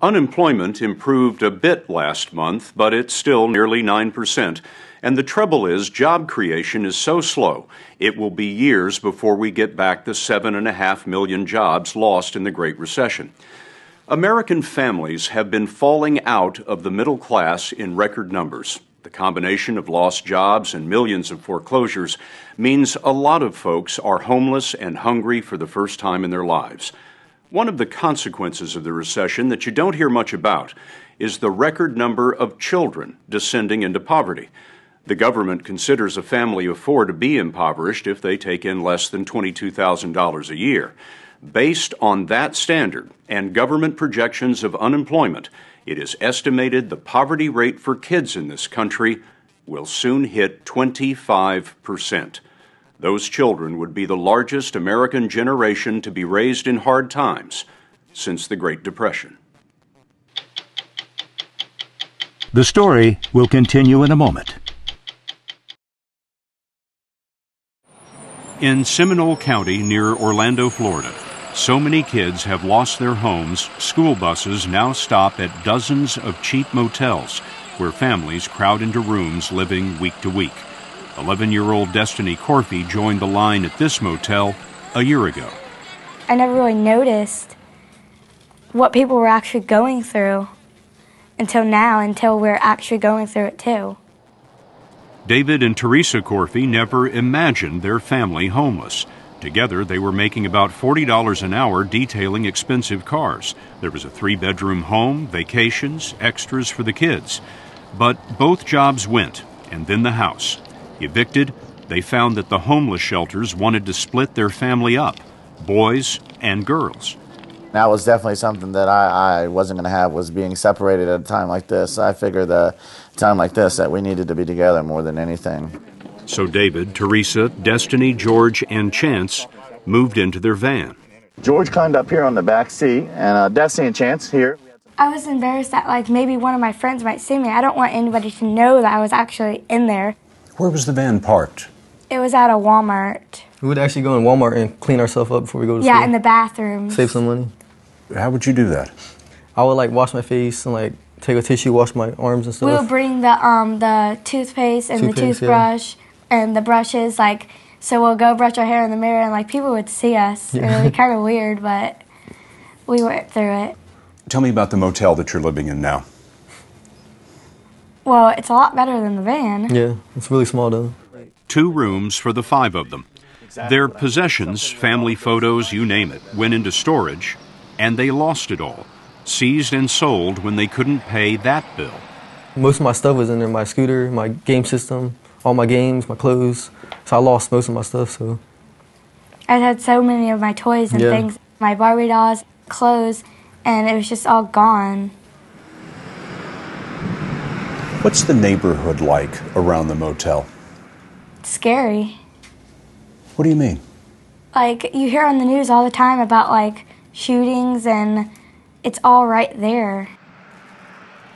Unemployment improved a bit last month, but it's still nearly 9%. And the trouble is, job creation is so slow, it will be years before we get back the 7.5 million jobs lost in the Great Recession. American families have been falling out of the middle class in record numbers. The combination of lost jobs and millions of foreclosures means a lot of folks are homeless and hungry for the first time in their lives. One of the consequences of the recession that you don't hear much about is the record number of children descending into poverty. The government considers a family of four to be impoverished if they take in less than $22,000 a year. Based on that standard and government projections of unemployment, it is estimated the poverty rate for kids in this country will soon hit 25%. Those children would be the largest American generation to be raised in hard times since the Great Depression. The story will continue in a moment. In Seminole County near Orlando, Florida, so many kids have lost their homes, school buses now stop at dozens of cheap motels where families crowd into rooms living week to week. 11-year-old Destiny Corfey joined the line at this motel a year ago. I never really noticed what people were actually going through until we're actually going through it too. David and Teresa Corfey never imagined their family homeless. Together, they were making about $40 an hour detailing expensive cars. There was a 3-bedroom home, vacations, extras for the kids. But both jobs went, and then the house. Evicted, they found that the homeless shelters wanted to split their family up, boys and girls. That was definitely something that I wasn't going to have, was being separated at a time like this. I figured a time like this that we needed to be together more than anything. So David, Teresa, Destiny, George, and Chance moved into their van. George climbed up here on the back seat, and Destiny and Chance here. I was embarrassed that maybe one of my friends might see me. I don't want anybody to know that I was actually in there. Where was the van parked? It was at a Walmart. We would actually go in Walmart and clean ourselves up before we go to school. Yeah, in the bathroom. Save some money. How would you do that? I would wash my face and take a tissue, wash my arms and stuff. We would bring the toothpaste and the toothbrush and the brushes, so we'll go brush our hair in the mirror and people would see us. Yeah. It would be kind of weird, but we went through it. Tell me about the motel that you're living in now. Well, it's a lot better than the van. Yeah, it's really small though. 2 rooms for the 5 of them. Their possessions, family photos, you name it, went into storage, and they lost it all, seized and sold when they couldn't pay that bill. Most of my stuff was in there, my scooter, my game system, all my games, my clothes. So I lost most of my stuff, so. I had so many of my toys and things, my Barbie dolls, clothes, and it was just all gone. What's the neighborhood like around the motel? It's scary. What do you mean? You hear on the news all the time about shootings, and it's all right there.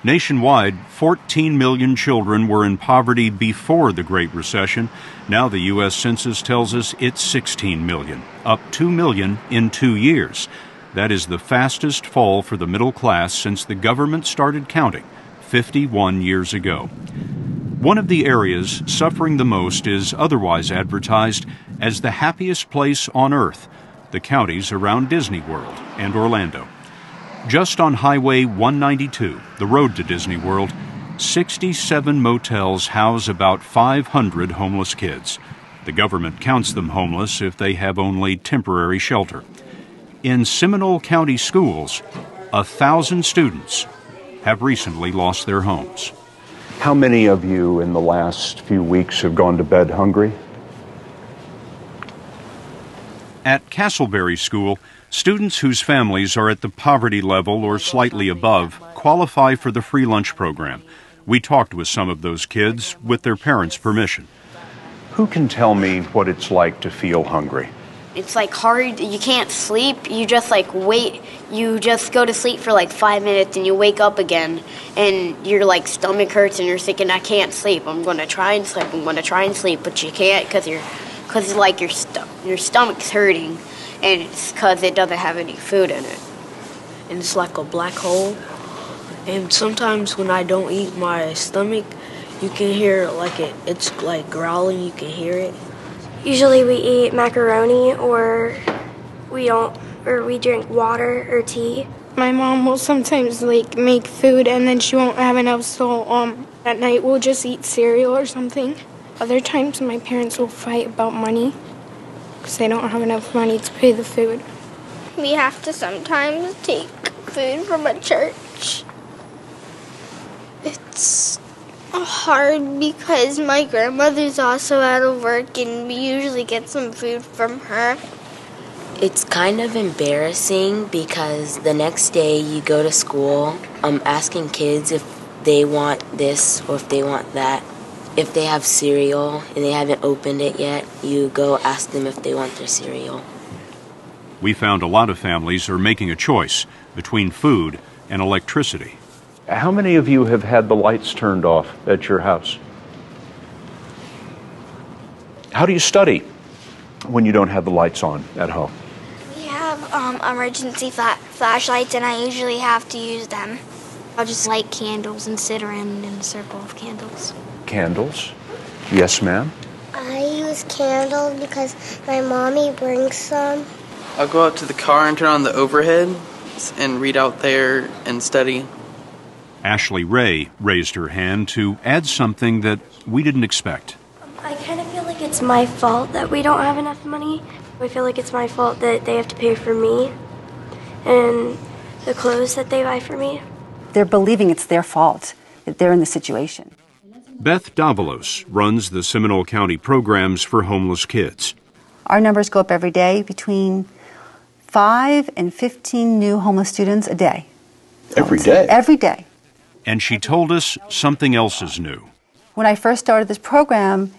Nationwide, 14 million children were in poverty before the Great Recession. Now the U.S. Census tells us it's 16 million, up 2 million in 2 years. That is the fastest fall for the middle class since the government started counting 51 years ago. One of the areas suffering the most is otherwise advertised as the happiest place on earth, the counties around Disney World and Orlando. Just on Highway 192, the road to Disney World, 67 motels house about 500 homeless kids. The government counts them homeless if they have only temporary shelter. In Seminole County schools, 1,000 students have recently lost their homes. How many of you in the last few weeks have gone to bed hungry? At Castleberry School, students whose families are at the poverty level or slightly above qualify for the free lunch program. We talked with some of those kids with their parents' permission. Who can tell me what it's like to feel hungry? It's hard, you can't sleep, you just wait, you just go to sleep for 5 minutes and you wake up again and your stomach hurts and you're thinking, I can't sleep, I'm going to try and sleep, but you can't because your stomach's hurting and it's because it doesn't have any food in it. And it's like a black hole. And sometimes when I don't eat, my stomach, you can hear like it's like growling, you can hear it. Usually we eat macaroni or we drink water or tea. My mom will sometimes like make food and then she won't have enough, so at night we'll just eat cereal or something. Other times my parents will fight about money because they don't have enough money to pay the food. We have to sometimes take food from a church. It's hard because my grandmother's also out of work and we usually get some food from her. It's kind of embarrassing because the next day you go to school asking kids if they want this or if they want that. If they have cereal and they haven't opened it yet, you go ask them if they want their cereal. We found a lot of families are making a choice between food and electricity. How many of you have had the lights turned off at your house? How do you study when you don't have the lights on at home? We have emergency flashlights and I usually have to use them. I'll just light candles and sit around in a circle of candles. Candles? Yes, ma'am? I use candles because my mommy brings some. I'll go out to the car and turn on the overhead and read out there and study. Ashley Ray raised her hand to add something that we didn't expect. I kind of feel like it's my fault that we don't have enough money. I feel like it's my fault that they have to pay for me and the clothes that they buy for me. They're believing it's their fault that they're in the situation. Beth Davalos runs the Seminole County programs for homeless kids. Our numbers go up every day, between 5 and 15 new homeless students a day. Every day? Every day. And she told us something else is new. When I first started this program,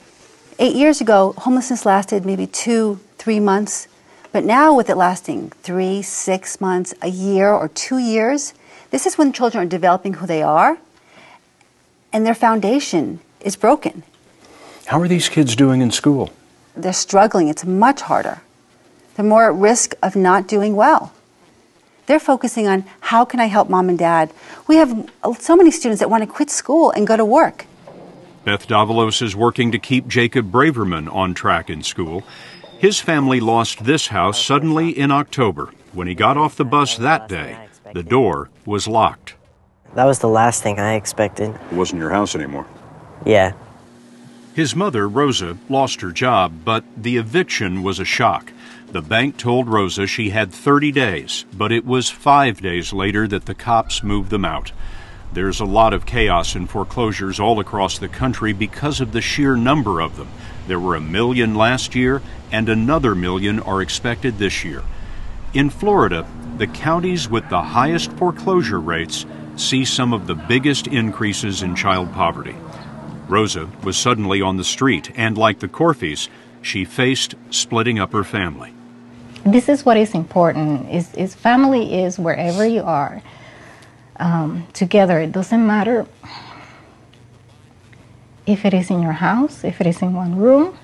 8 years ago, homelessness lasted maybe 2-3 months. But now with it lasting 3, 6 months, a year, or 2 years, this is when children are developing who they are, and their foundation is broken. How are these kids doing in school? They're struggling. It's much harder. They're more at risk of not doing well. They're focusing on how can I help mom and dad. We have so many students that want to quit school and go to work. Beth Davalos is working to keep Jacob Braverman on track in school. His family lost this house suddenly in October. When he got off the bus that day, the door was locked. That was the last thing I expected. It wasn't your house anymore. Yeah. His mother, Rosa, lost her job, but the eviction was a shock. The bank told Rosa she had 30 days, but it was 5 days later that the cops moved them out. There's a lot of chaos in foreclosures all across the country because of the sheer number of them. There were 1 million last year, and another 1 million are expected this year. In Florida, the counties with the highest foreclosure rates see some of the biggest increases in child poverty. Rosa was suddenly on the street, and like the Corfis, she faced splitting up her family. This is what is important, is family is wherever you are together. It doesn't matter if it is in your house, if it is in one room,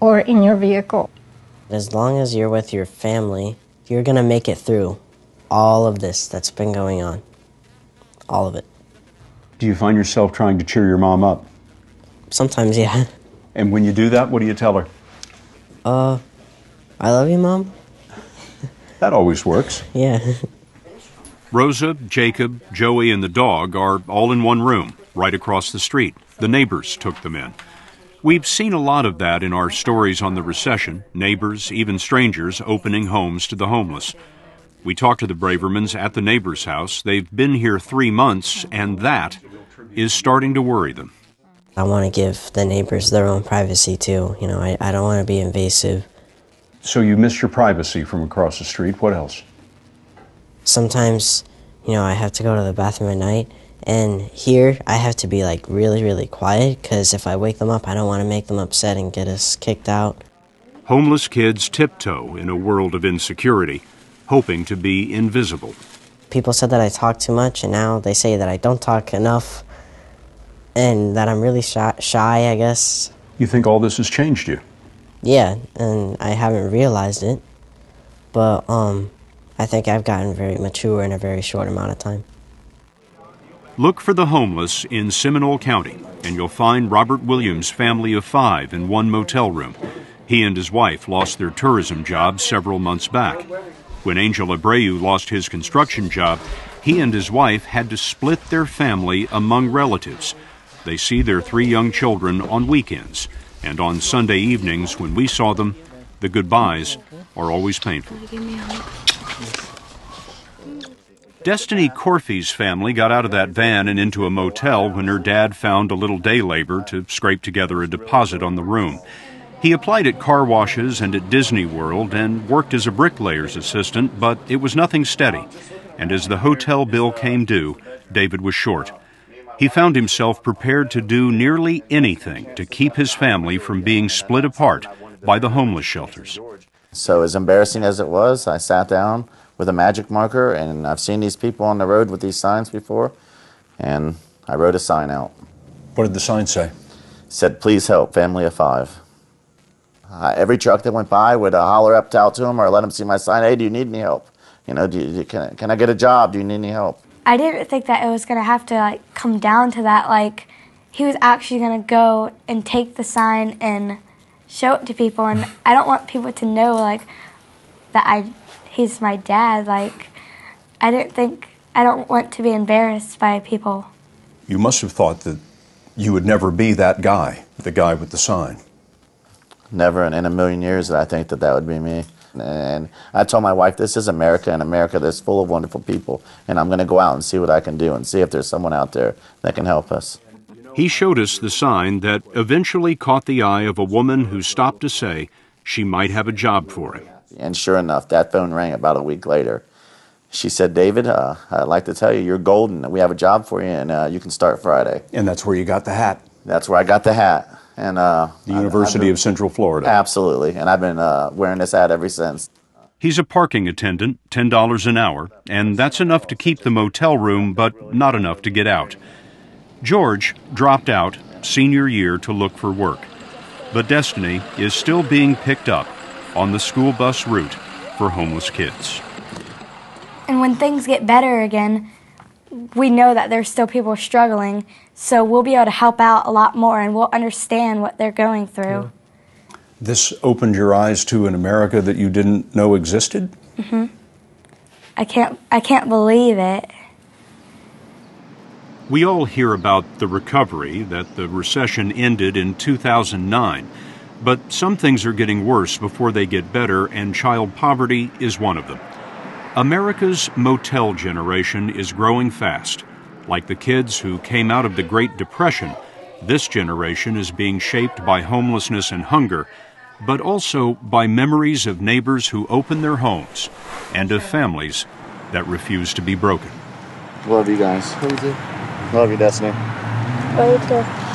or in your vehicle. As long as you're with your family, you're going to make it through all of this that's been going on. All of it. Do you find yourself trying to cheer your mom up? Sometimes, yeah. And when you do that, what do you tell her? I love you, Mom. That always works. Yeah. Rosa, Jacob, Joey, and the dog are all in one room, right across the street. The neighbors took them in. We've seen a lot of that in our stories on the recession, neighbors, even strangers, opening homes to the homeless. We talked to the Bravermans at the neighbor's house. They've been here 3 months, and that is starting to worry them. I want to give the neighbors their own privacy, too. You know, I don't want to be invasive. So you miss your privacy from across the street. What else? Sometimes, you know, I have to go to the bathroom at night, and here I have to be, like, really, really quiet, because if I wake them up, I don't want to make them upset and get us kicked out. Homeless kids tiptoe in a world of insecurity, hoping to be invisible. People said that I talk too much, and now they say that I don't talk enough, and that I'm really shy, I guess. You think all this has changed you? Yeah, and I haven't realized it, but I think I've gotten very mature in a very short amount of time. Look for the homeless in Seminole County, and you'll find Robert Williams' family of 5 in one motel room. He and his wife lost their tourism job several months back. When Angel Abreu lost his construction job, he and his wife had to split their family among relatives. They see their 3 young children on weekends, and on Sunday evenings when we saw them, the goodbyes are always painful. Destiny Corfey's family got out of that van and into a motel when her dad found a little day labor to scrape together a deposit on the room. He applied at car washes and at Disney World and worked as a bricklayer's assistant, but it was nothing steady. And as the hotel bill came due, David was short. He found himself prepared to do nearly anything to keep his family from being split apart by the homeless shelters. So as embarrassing as it was, I sat down with a magic marker, and I've seen these people on the road with these signs before, and I wrote a sign out. What did the sign say? It said, "Please help, family of 5." Every truck that went by would holler up out to them or let them see my sign, "Hey, do you need any help? You know, can I get a job? Do you need any help?" I didn't think that it was going to have to come down to that. He was actually going to go and take the sign and show it to people, and I don't want people to know that he's my dad. I don't want to be embarrassed by people. You must have thought that you would never be that guy, the guy with the sign. Never in a million years did I think that would be me. And I told my wife, this is America, and America that's full of wonderful people, and I'm going to go out and see what I can do and see if there's someone out there that can help us. He showed us the sign that eventually caught the eye of a woman who stopped to say she might have a job for him. And sure enough, that phone rang about a week later. She said, "David, I'd like to tell you you're golden. We have a job for you, and you can start Friday." And that's where you got the hat. That's where I got the hat. And the University of Central Florida. Absolutely. And I've been wearing this hat ever since. He's a parking attendant, $10 an hour, and that's enough to keep the motel room, but not enough to get out. George dropped out senior year to look for work, but Destiny is still being picked up on the school bus route for homeless kids. And when things get better again, we know that there's still people struggling, so we'll be able to help out a lot more, and we'll understand what they're going through. This opened your eyes to an America that you didn't know existed? Mm-hmm. I can't believe it. We all hear about the recovery, that the recession ended in 2009, but some things are getting worse before they get better, and child poverty is one of them. America's motel generation is growing fast. Like the kids who came out of the Great Depression, this generation is being shaped by homelessness and hunger, but also by memories of neighbors who open their homes and of families that refuse to be broken. Love you guys. Love you, Destiny. Love you too.